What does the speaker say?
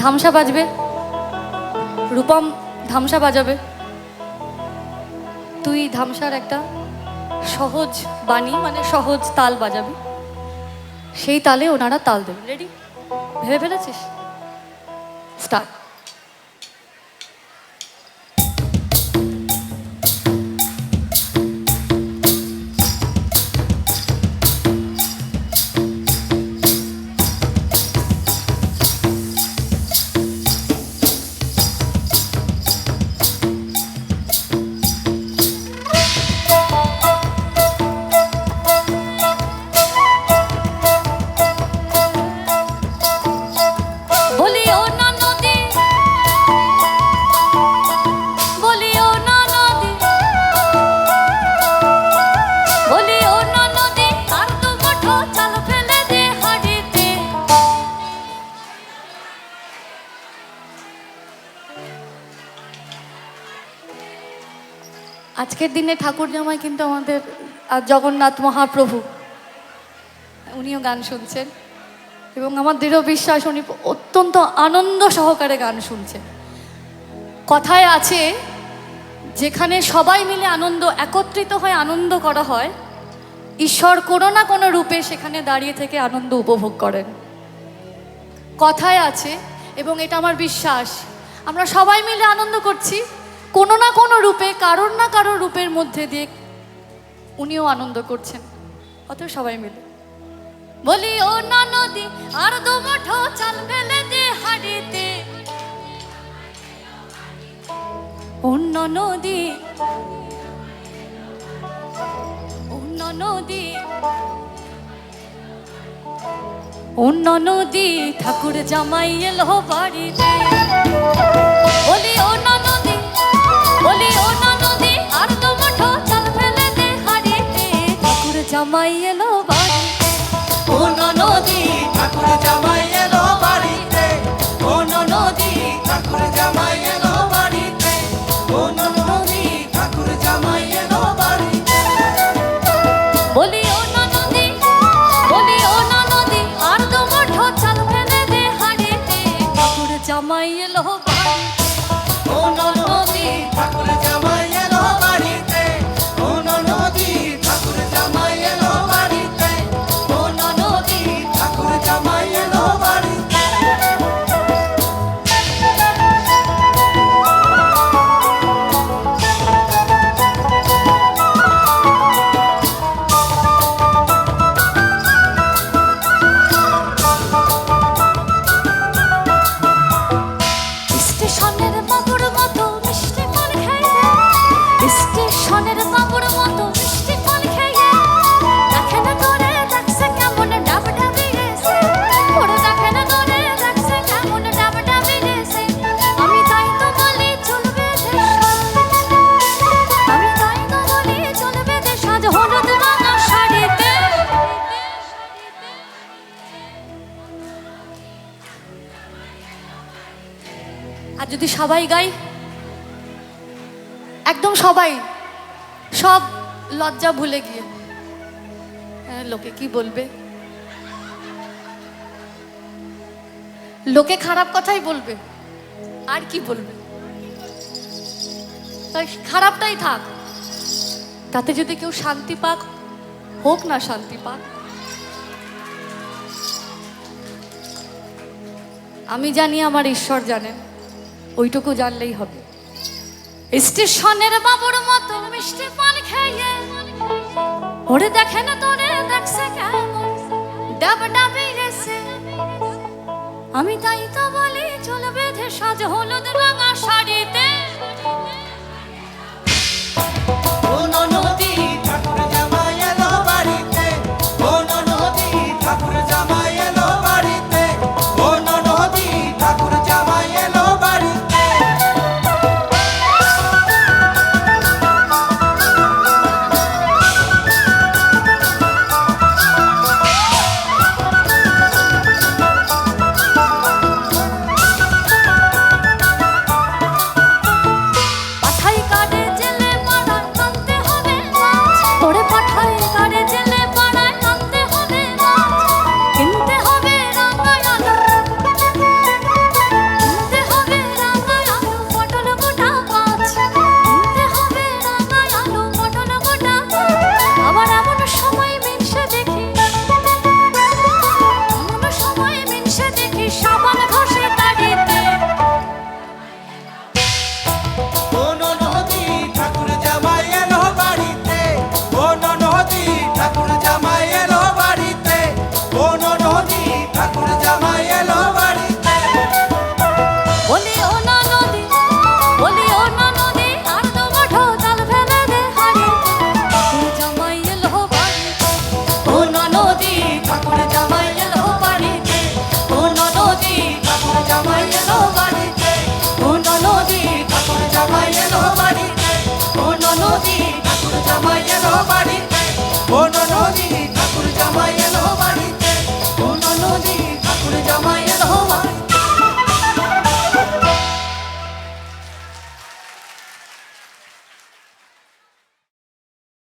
ধামসা বাজবে, রূপম ধামসা বাজাবে, তুই ধামসার একটা সহজ বাণী মানে সহজ তাল বাজাবি, সেই তালে ওনারা তাল দেবে। রেডি? ভেবে ফেলেছিস? স্টার্ট। আজকের দিনে ঠাকুর জামাই কিন্তু আমাদের জগন্নাথ মহাপ্রভু, উনিও গান শুনছেন এবং আমার দৃঢ় বিশ্বাস উনি অত্যন্ত আনন্দ সহকারে গান শুনছেন। কথায় আছে, যেখানে সবাই মিলে আনন্দ একত্রিত হয়ে আনন্দ করা হয়, ঈশ্বর কোনো না কোনো রূপে সেখানে দাঁড়িয়ে থেকে আনন্দ উপভোগ করেন। কথায় আছে এবং এটা আমার বিশ্বাস, আমরা সবাই মিলে আনন্দ করছি, কোনো না কোনো রূপে কারোর না কারোর রূপের মধ্যে দিয়ে উনিও আনন্দ করছেন। অত সবাই মিলে বলি, ও নদী আর দু মুঠো চাল ফেলে দে হাড়িতে, অন্য নদী অন্য নদী অন্য নদী ঠাকুর জামাই এলো বাড়িতে। বলি ও নদী, বলি ও নদী আর দু মুঠো চাল ফেলে দে হাড়িতে, ঠাকুর জামাই এলো বাড়িতে। ও নদী ঠাকুর জামাই এলো বাড়িতে, ও নদী ঠাকুর জামাই এলো বাড়িতে, ও নদী ঠাকুর জামাই এলো বাড়িতে। বলি ও নদী, বলি ও নদী আর দু মুঠো চাল ফেলে দে হাড়িতে, ঠাকুর জামাই এলো বাড়িতে। ও নদী ঠাকুর জামাই এলো বাড়িতে, ও নদী ঠাকুর জামাই এলো বাড়িতে, ও নদী ঠাকুর জামাই এলো বাড়িতে। স্টেশনের বাবুর মতো মিষ্টি পান খেয়ে, স্টেশনের বাবুর মতো মিষ্টি পান খেয়ে, দেখে না তোরে দেখছে কেমন ডাব ডাবি গেছে, ওরে দেখে না তোরে দেখছে কেমন ডাব ডাবি গেছে। আমি তাই তো বলি চলবে যে সাজ, আমি তাই তো বলি চলবে যে সাজ, হলুদ রাঙা শাড়িতে। আর যদি সবাই গাই, একদম সবাই, সব লজ্জা ভুলে গিয়ে, লোকে কি বলবে, লোকে খারাপ কথাই বলবে, আর কি বলবে, তাই খারাপটাই থাক, তাতে যদি কেউ শান্তি পাক, হোক না শান্তি পাক। আমি জানি, আমার ঈশ্বর জানেন, ওইটুকু জানলেই হবে। স্টেশনের বাবুর মতো মিষ্টি পান খেয়ে, ওরে দেখে না তোরে দেখছে কেমন ডাব ডাবি গেছে। আমি তাই তো বলি চলবে যে সাজ, হলুদ রাঙা শাড়িতে। ও নদী ঠাকুর জামাই এলো বাড়িতে, ও নদী ঠাকুর জামাই এলো বাড়িতে, ও নদী ঠাকুর জামাই এলো বাড়িতে। এলো বাড়িতে